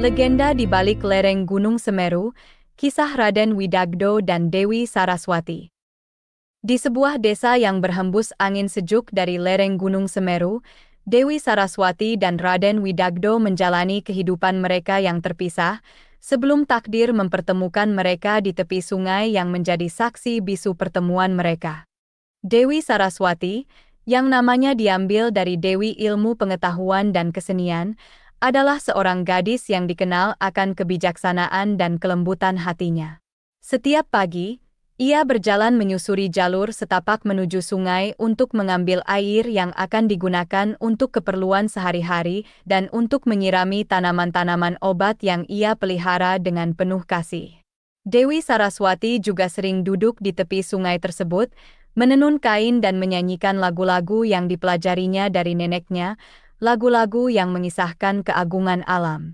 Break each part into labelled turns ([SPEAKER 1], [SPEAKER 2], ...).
[SPEAKER 1] Legenda di balik lereng Gunung Semeru, kisah Raden Widagdo dan Dewi Saraswati. Di sebuah desa yang berhembus angin sejuk dari lereng Gunung Semeru, Dewi Saraswati dan Raden Widagdo menjalani kehidupan mereka yang terpisah, sebelum takdir mempertemukan mereka di tepi sungai yang menjadi saksi bisu pertemuan mereka. Dewi Saraswati, yang namanya diambil dari Dewi Ilmu Pengetahuan dan Kesenian, adalah seorang gadis yang dikenal akan kebijaksanaan dan kelembutan hatinya. Setiap pagi, ia berjalan menyusuri jalur setapak menuju sungai untuk mengambil air yang akan digunakan untuk keperluan sehari-hari dan untuk menyirami tanaman-tanaman obat yang ia pelihara dengan penuh kasih. Dewi Saraswati juga sering duduk di tepi sungai tersebut, menenun kain dan menyanyikan lagu-lagu yang dipelajarinya dari neneknya, lagu-lagu yang mengisahkan keagungan alam.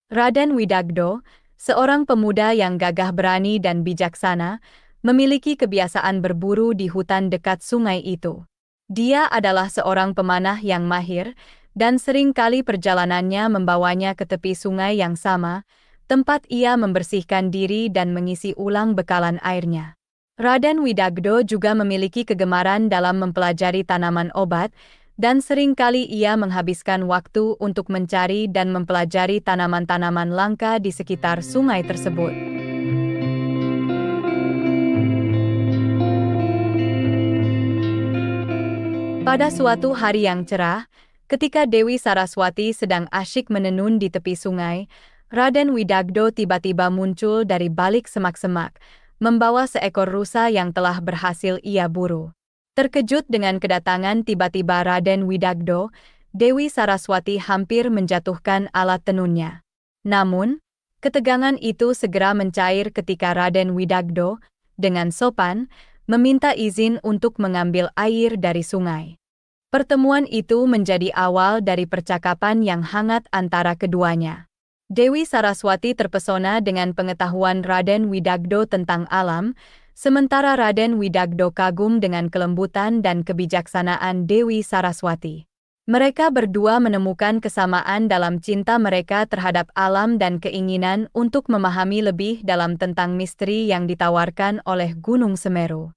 [SPEAKER 1] Raden Widagdo, seorang pemuda yang gagah berani dan bijaksana, memiliki kebiasaan berburu di hutan dekat sungai itu. Dia adalah seorang pemanah yang mahir, dan sering kali perjalanannya membawanya ke tepi sungai yang sama, tempat ia membersihkan diri dan mengisi ulang bekalan airnya. Raden Widagdo juga memiliki kegemaran dalam mempelajari tanaman obat, dan sering kali ia menghabiskan waktu untuk mencari dan mempelajari tanaman-tanaman langka di sekitar sungai tersebut. Pada suatu hari yang cerah, ketika Dewi Saraswati sedang asyik menenun di tepi sungai, Raden Widagdo tiba-tiba muncul dari balik semak-semak, membawa seekor rusa yang telah berhasil ia buru. Terkejut dengan kedatangan tiba-tiba Raden Widagdo, Dewi Saraswati hampir menjatuhkan alat tenunnya. Namun, ketegangan itu segera mencair ketika Raden Widagdo, dengan sopan, meminta izin untuk mengambil air dari sungai. Pertemuan itu menjadi awal dari percakapan yang hangat antara keduanya. Dewi Saraswati terpesona dengan pengetahuan Raden Widagdo tentang alam, sementara Raden Widagdo kagum dengan kelembutan dan kebijaksanaan Dewi Saraswati. Mereka berdua menemukan kesamaan dalam cinta mereka terhadap alam dan keinginan untuk memahami lebih dalam tentang misteri yang ditawarkan oleh Gunung Semeru.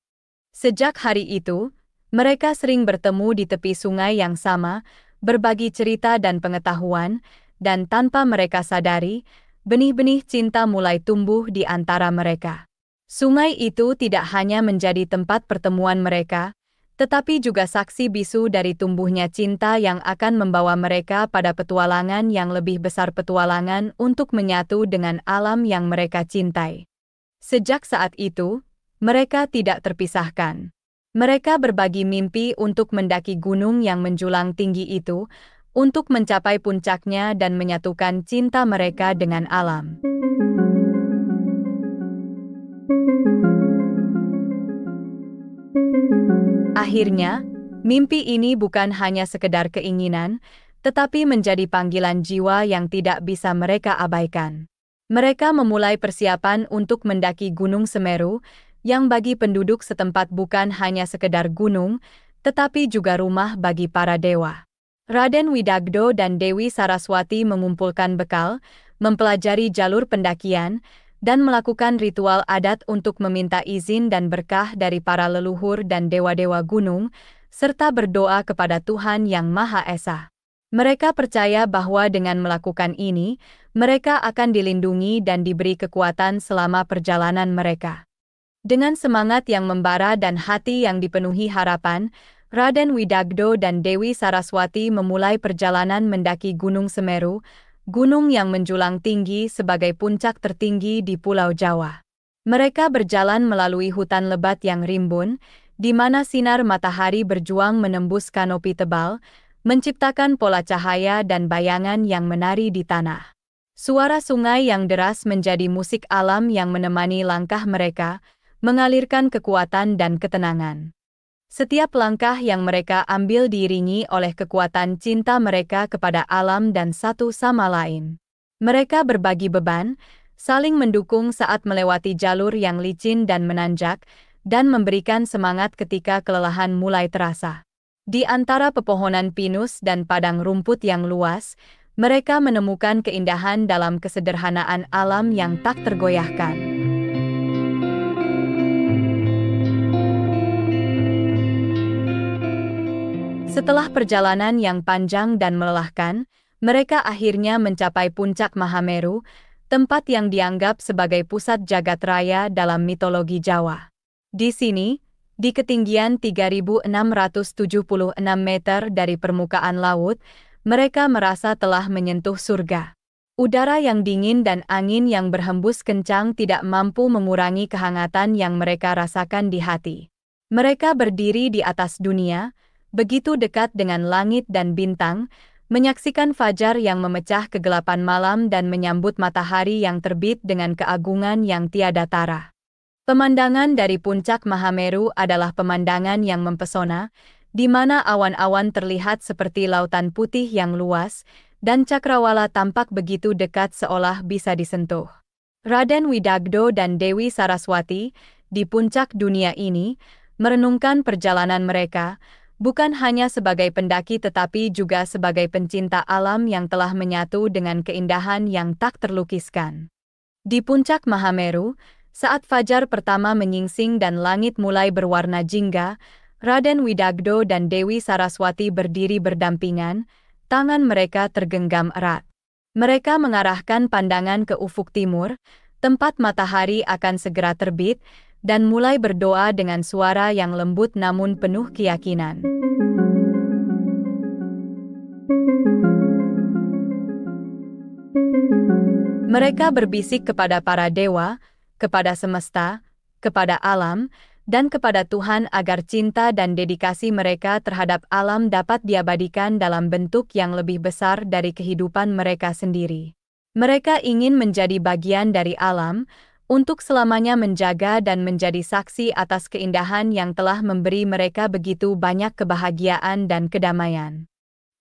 [SPEAKER 1] Sejak hari itu, mereka sering bertemu di tepi sungai yang sama, berbagi cerita dan pengetahuan, dan tanpa mereka sadari, benih-benih cinta mulai tumbuh di antara mereka. Sungai itu tidak hanya menjadi tempat pertemuan mereka, tetapi juga saksi bisu dari tumbuhnya cinta yang akan membawa mereka pada petualangan yang lebih besar, petualangan untuk menyatu dengan alam yang mereka cintai. Sejak saat itu, mereka tidak terpisahkan. Mereka berbagi mimpi untuk mendaki gunung yang menjulang tinggi itu, untuk mencapai puncaknya dan menyatukan cinta mereka dengan alam. Akhirnya, mimpi ini bukan hanya sekedar keinginan, tetapi menjadi panggilan jiwa yang tidak bisa mereka abaikan. Mereka memulai persiapan untuk mendaki Gunung Semeru, yang bagi penduduk setempat bukan hanya sekedar gunung, tetapi juga rumah bagi para dewa. Raden Widagdo dan Dewi Saraswati mengumpulkan bekal, mempelajari jalur pendakian, dan melakukan ritual adat untuk meminta izin dan berkah dari para leluhur dan dewa-dewa gunung, serta berdoa kepada Tuhan Yang Maha Esa. Mereka percaya bahwa dengan melakukan ini, mereka akan dilindungi dan diberi kekuatan selama perjalanan mereka. Dengan semangat yang membara dan hati yang dipenuhi harapan, Raden Widagdo dan Dewi Saraswati memulai perjalanan mendaki Gunung Semeru, gunung yang menjulang tinggi sebagai puncak tertinggi di Pulau Jawa. Mereka berjalan melalui hutan lebat yang rimbun, di mana sinar matahari berjuang menembus kanopi tebal, menciptakan pola cahaya dan bayangan yang menari di tanah. Suara sungai yang deras menjadi musik alam yang menemani langkah mereka, mengalirkan kekuatan dan ketenangan. Setiap langkah yang mereka ambil diiringi oleh kekuatan cinta mereka kepada alam dan satu sama lain. Mereka berbagi beban, saling mendukung saat melewati jalur yang licin dan menanjak, dan memberikan semangat ketika kelelahan mulai terasa. Di antara pepohonan pinus dan padang rumput yang luas, Mereka menemukan keindahan dalam kesederhanaan alam yang tak tergoyahkan. Setelah perjalanan yang panjang dan melelahkan, mereka akhirnya mencapai puncak Mahameru, tempat yang dianggap sebagai pusat jagat raya dalam mitologi Jawa. Di sini, di ketinggian 3.676 meter dari permukaan laut, mereka merasa telah menyentuh surga. Udara yang dingin dan angin yang berhembus kencang tidak mampu mengurangi kehangatan yang mereka rasakan di hati. Mereka berdiri di atas dunia, begitu dekat dengan langit dan bintang, menyaksikan fajar yang memecah kegelapan malam dan menyambut matahari yang terbit dengan keagungan yang tiada tara. Pemandangan dari puncak Mahameru adalah pemandangan yang mempesona, di mana awan-awan terlihat seperti lautan putih yang luas, dan cakrawala tampak begitu dekat seolah bisa disentuh. Raden Widagdo dan Dewi Saraswati, di puncak dunia ini, merenungkan perjalanan mereka, bukan hanya sebagai pendaki tetapi juga sebagai pencinta alam yang telah menyatu dengan keindahan yang tak terlukiskan. Di puncak Mahameru, saat fajar pertama menyingsing dan langit mulai berwarna jingga, Raden Widagdo dan Dewi Saraswati berdiri berdampingan, tangan mereka tergenggam erat. Mereka mengarahkan pandangan ke ufuk timur, tempat matahari akan segera terbit, dan mulai berdoa dengan suara yang lembut namun penuh keyakinan. Mereka berbisik kepada para dewa, kepada semesta, kepada alam, dan kepada Tuhan agar cinta dan dedikasi mereka terhadap alam dapat diabadikan dalam bentuk yang lebih besar dari kehidupan mereka sendiri. Mereka ingin menjadi bagian dari alam, untuk selamanya menjaga dan menjadi saksi atas keindahan yang telah memberi mereka begitu banyak kebahagiaan dan kedamaian.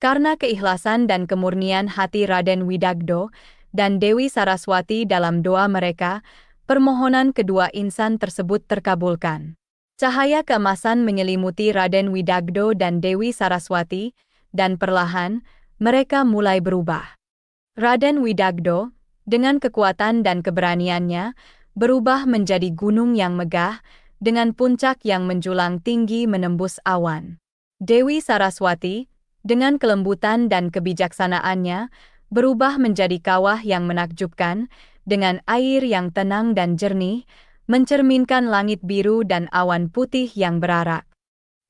[SPEAKER 1] Karena keikhlasan dan kemurnian hati Raden Widagdo dan Dewi Saraswati dalam doa mereka, permohonan kedua insan tersebut terkabulkan. Cahaya keemasan menyelimuti Raden Widagdo dan Dewi Saraswati, dan perlahan, mereka mulai berubah. Raden Widagdo, dengan kekuatan dan keberaniannya, berubah menjadi gunung yang megah, dengan puncak yang menjulang tinggi menembus awan. Dewi Saraswati, dengan kelembutan dan kebijaksanaannya, berubah menjadi kawah yang menakjubkan, dengan air yang tenang dan jernih, mencerminkan langit biru dan awan putih yang berarak.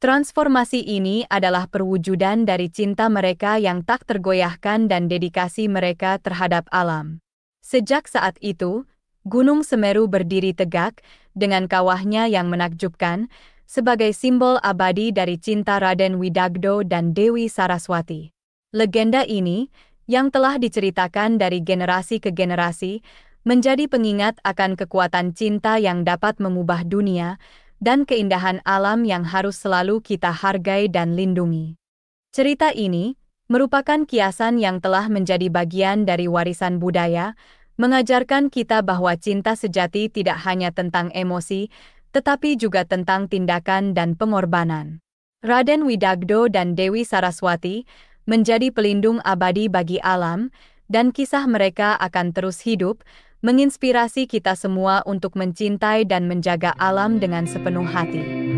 [SPEAKER 1] Transformasi ini adalah perwujudan dari cinta mereka yang tak tergoyahkan dan dedikasi mereka terhadap alam. Sejak saat itu, Gunung Semeru berdiri tegak, dengan kawahnya yang menakjubkan, sebagai simbol abadi dari cinta Raden Widagdo dan Dewi Saraswati. Legenda ini, yang telah diceritakan dari generasi ke generasi, menjadi pengingat akan kekuatan cinta yang dapat mengubah dunia, dan keindahan alam yang harus selalu kita hargai dan lindungi. Cerita ini merupakan kiasan yang telah menjadi bagian dari warisan budaya, mengajarkan kita bahwa cinta sejati tidak hanya tentang emosi, tetapi juga tentang tindakan dan pengorbanan. Raden Widagdo dan Dewi Saraswati menjadi pelindung abadi bagi alam, dan kisah mereka akan terus hidup, menginspirasi kita semua untuk mencintai dan menjaga alam dengan sepenuh hati.